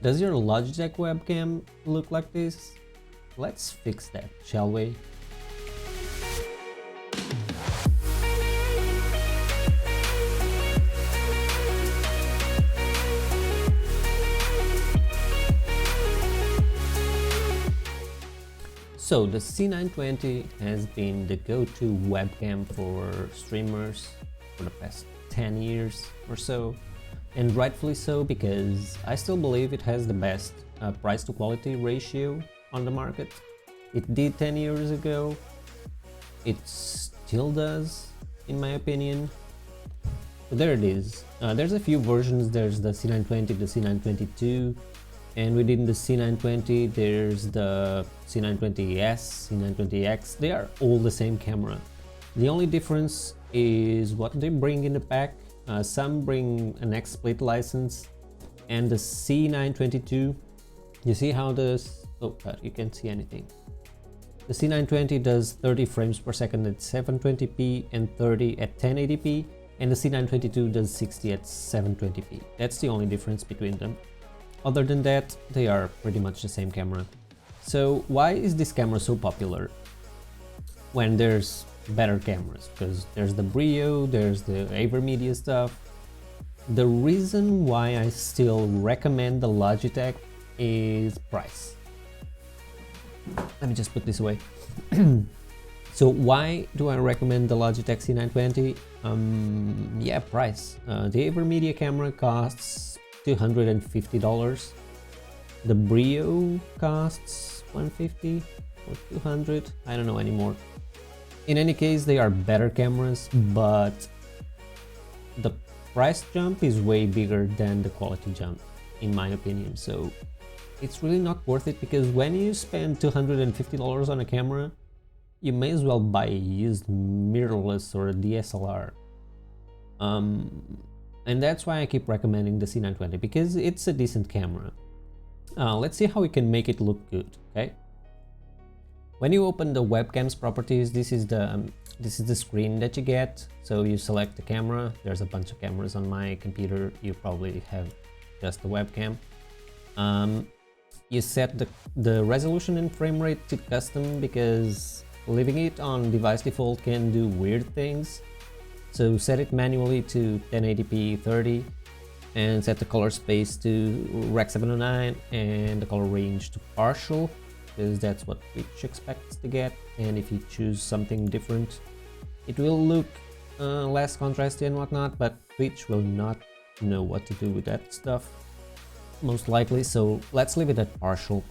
Does your Logitech webcam look like this? Let's fix that, shall we? So the C920 has been the go-to webcam for streamers for the past 10 years or so, and rightfully so, because I still believe it has the best price to quality ratio on the market. It did 10 years ago, it still does in my opinion. So there it is. There's a few versions. There's the C920, the C922, and within the C920 there's the C920S, C920X. They are all the same camera. The only difference is what they bring in the pack. Some bring an XSplit license, and the C922, you see how this, oh god, you can't see anything. The C920 does 30 frames per second at 720p and 30 at 1080p, and the C922 does 60 at 720p. That's the only difference between them. Other than that, they are pretty much the same camera. So why is this camera so popular when there's better cameras? Because there's the Brio, there's the AverMedia stuff. The reason why I still recommend the Logitech is price. Let me just put this away. So why do I recommend the Logitech C920? Yeah, price. The AverMedia camera costs $250. The Brio costs $150 or $200. I don't know anymore. In any case, they are better cameras, but the price jump is way bigger than the quality jump, in my opinion. So it's really not worth it, because when you spend $250 on a camera, you may as well buy a used mirrorless or a DSLR. And that's why I keep recommending the C920, because it's a decent camera. Let's see how we can make it look good, okay? When you open the webcam's properties, this is the screen that you get. So you select the camera. There's a bunch of cameras on my computer. You probably have just the webcam. You set the resolution and frame rate to custom, because leaving it on device default can do weird things. So set it manually to 1080p 30, and set the color space to Rec 709 and the color range to partial, because that's what Twitch expects to get. And if you choose something different, it will look less contrasty and whatnot, but Twitch will not know what to do with that stuff, most likely. So let's leave it at partial.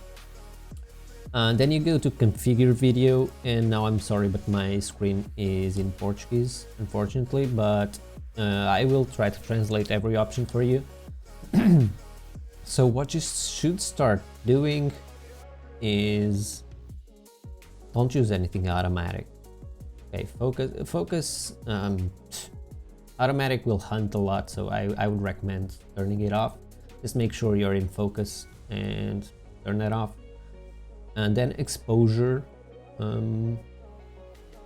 Then you go to configure video, and now I'm sorry, but my screen is in Portuguese, unfortunately, but I will try to translate every option for you. So what you should start doing is don't choose anything automatic. Okay, focus. Automatic will hunt a lot, so I would recommend turning it off. Just make sure you're in focus and turn that off. And then exposure,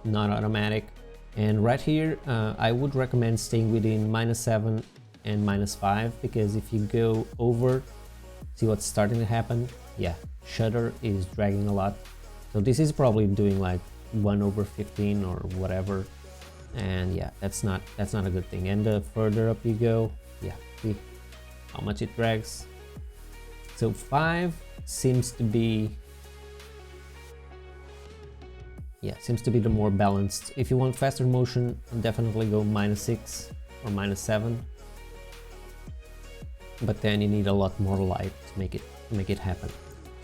not automatic. And right here, I would recommend staying within -7 and -5, because if you go over, see what's starting to happen? Yeah, shutter is dragging a lot. So this is probably doing like 1/15 or whatever. And yeah, that's not a good thing. And the further up you go, yeah, see how much it drags. So 5 seems to be, yeah, seems to be the more balanced. If you want faster motion, definitely go -6 or -7. But then you need a lot more light to make it happen.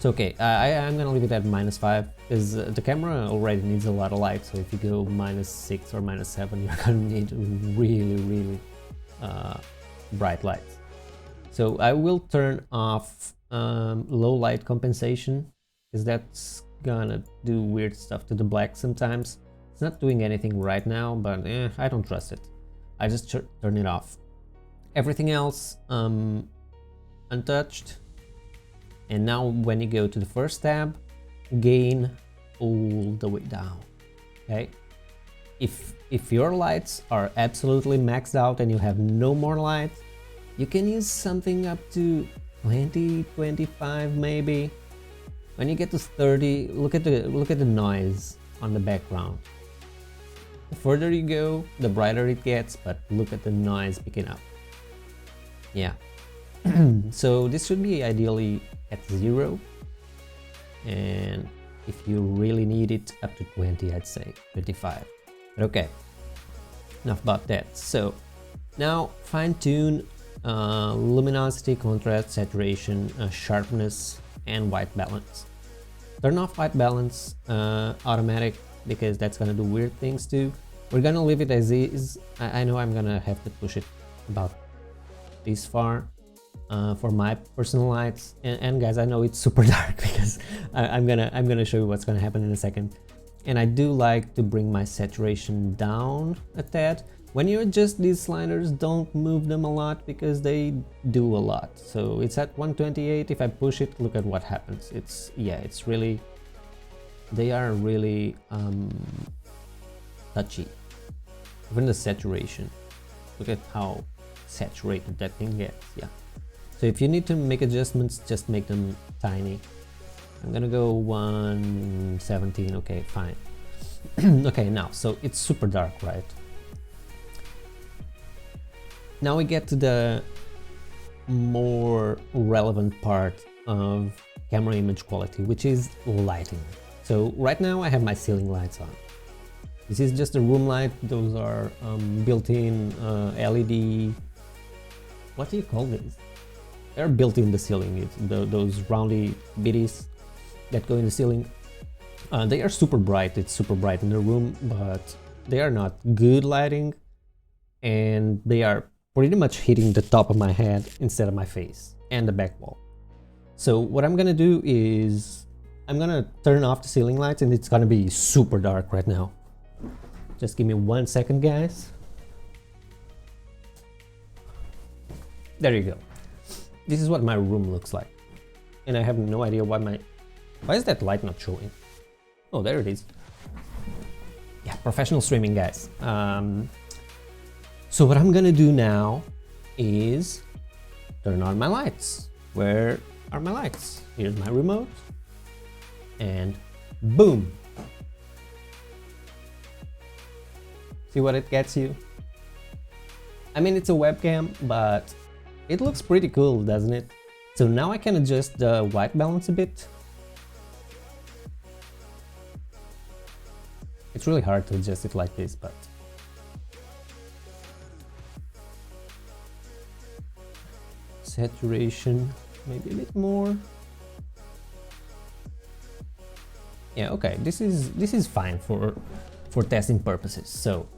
So okay, I'm gonna leave it at -5, because the camera already needs a lot of light. So if you go -6 or -7, you're gonna need really bright lights. So I will turn off low light compensation, because that's gonna do weird stuff to the black sometimes. It's not doing anything right now, but I don't trust it. I just turn it off. Everything else untouched. And now when you go to the first tab, gain all the way down. Okay, if your lights are absolutely maxed out and you have no more light, you can use something up to 20, 25 maybe. When you get to 30, look at the noise on the background. The further you go, the brighter it gets, but look at the noise picking up. Yeah. So this should be ideally at 0, and if you really need it, up to 20, I'd say 25. But okay, enough about that. So now fine-tune luminosity, contrast, saturation, sharpness, and white balance. Turn off white balance automatic, because that's gonna do weird things too. We're gonna leave it as is. I know I'm gonna have to push it about this far for my personal lights, and guys, I know it's super dark because I'm gonna show you what's gonna happen in a second. And I do like to bring my saturation down a tad. When you adjust these sliders, don't move them a lot because they do a lot. So it's at 128. If I push it, look at what happens. It's really, they are really touchy. Even the saturation, look at how saturated that thing gets. Yeah. So if you need to make adjustments, just make them tiny. I'm gonna go 117. Okay, fine. Okay, now, so it's super dark, right? Now we get to the more relevant part of camera image quality, which is lighting. So right now I have my ceiling lights on. This is just a room light. Those are built-in LED. What do you call these? They're built in the ceiling. It's those roundy bitties that go in the ceiling. They are super bright. It's super bright in the room, but they are not good lighting, and they are pretty much hitting the top of my head instead of my face and the back wall. So what I'm gonna do is I'm gonna turn off the ceiling lights, and it's gonna be super dark right now. Just give me 1 second, guys. There you go. This is what my room looks like, and I have no idea why is that light not showing? Oh, there it is. Yeah, professional streaming, guys. So what I'm gonna do now is turn on my lights. Where are my lights? Here's my remote, and boom. See what it gets you? I mean, it's a webcam, but it looks pretty cool, doesn't it? So now I can adjust the white balance a bit. It's really hard to adjust it like this, but saturation, maybe a bit more. Yeah, okay, this is fine for testing purposes. So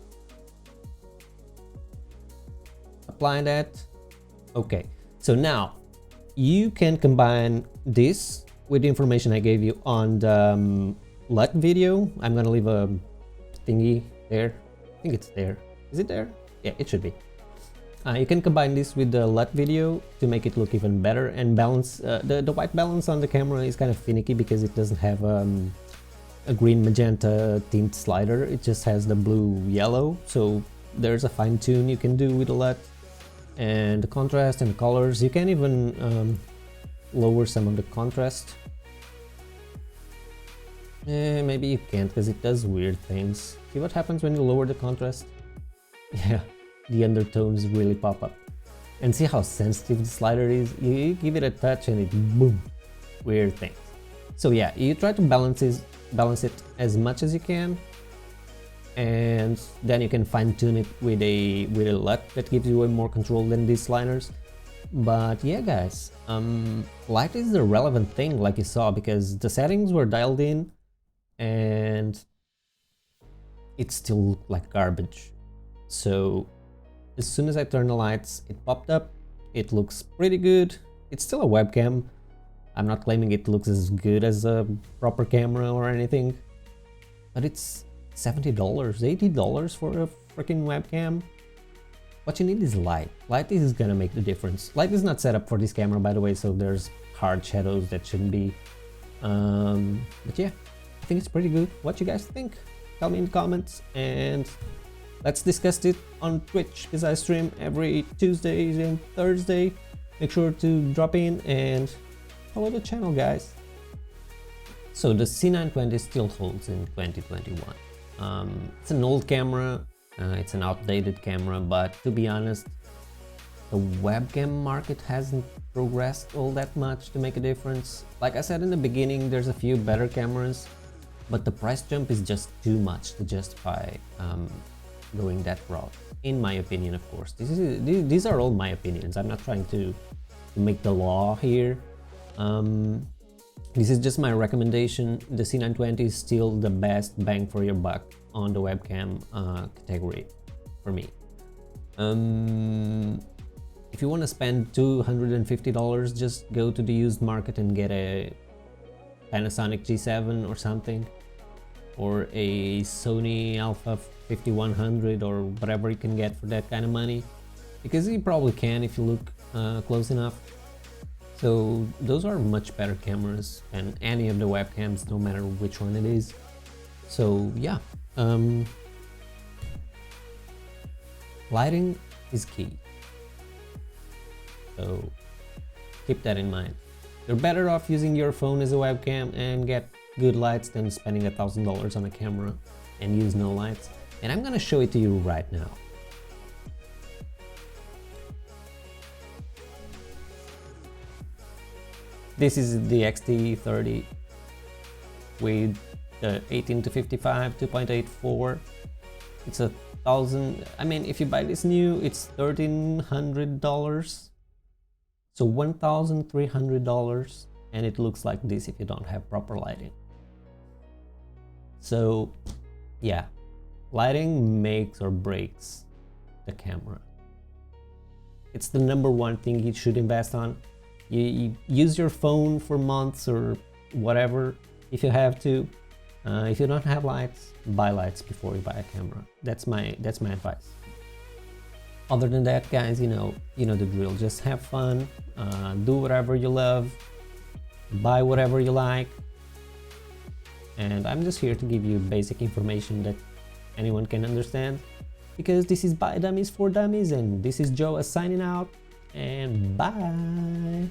apply that. Okay, so now you can combine this with the information I gave you on the LUT video. I'm gonna leave a thingy there. I think it's there. Is it there? Yeah, it should be. You can combine this with the LUT video to make it look even better, and balance the white balance on the camera is kind of finicky because it doesn't have a green magenta tint slider. It just has the blue yellow. So there's a fine tune you can do with the LUT, and the contrast and colors. You can even lower some of the contrast. Maybe you can't because it does weird things. See what happens when you lower the contrast? Yeah, the undertones really pop up. And see how sensitive the slider is? You give it a touch and it boom, weird things. So yeah, you try to balance it as much as you can, and then you can fine tune it with a LUT that gives you way more control than these sliders. But yeah, guys, light is the relevant thing, like you saw, because the settings were dialed in and it still looked like garbage. So as soon as I turned the lights, it popped up. It looks pretty good. It's still a webcam. I'm not claiming it looks as good as a proper camera or anything, but it's $70, $80 for a freaking webcam. What you need is light. Light is gonna make the difference. Light is not set up for this camera, by the way, so there's hard shadows that shouldn't be. But yeah, I think it's pretty good. What you guys think? Tell me in the comments, and let's discuss it on Twitch, because I stream every Tuesday and Thursday. make sure to drop in and follow the channel, guys. So the c920 still holds in 2021. It's an old camera, it's an outdated camera, but to be honest, the webcam market hasn't progressed all that much to make a difference. Like I said in the beginning, there's a few better cameras, but the price jump is just too much to justify going that route, in my opinion, of course. These are all my opinions. I'm not trying to make the law here. This is just my recommendation. The c920 is still the best bang for your buck on the webcam category for me. If you want to spend $250, just go to the used market and get a Panasonic G7 or something, or a Sony Alpha 5100 or whatever you can get for that kind of money, because you probably can if you look close enough. So those are much better cameras than any of the webcams, no matter which one it is. So yeah, lighting is key. So keep that in mind. You're better off using your phone as a webcam and get good lights than spending $1,000 on a camera and use no lights. And I'm gonna show it to you right now. This is the XT30 with the 18-55 2.84. It's I mean, if you buy this new, it's $1,300. So $1,300, and it looks like this if you don't have proper lighting. So yeah, lighting makes or breaks the camera. It's the #1 thing you should invest on. You use your phone for months or whatever if you have to. If you don't have lights, buy lights before you buy a camera. That's my advice. Other than that, guys, you know the drill. Just have fun, do whatever you love, buy whatever you like, and I'm just here to give you basic information that anyone can understand, because this is By Dummies for Dummies, and this is Joe signing out, and bye.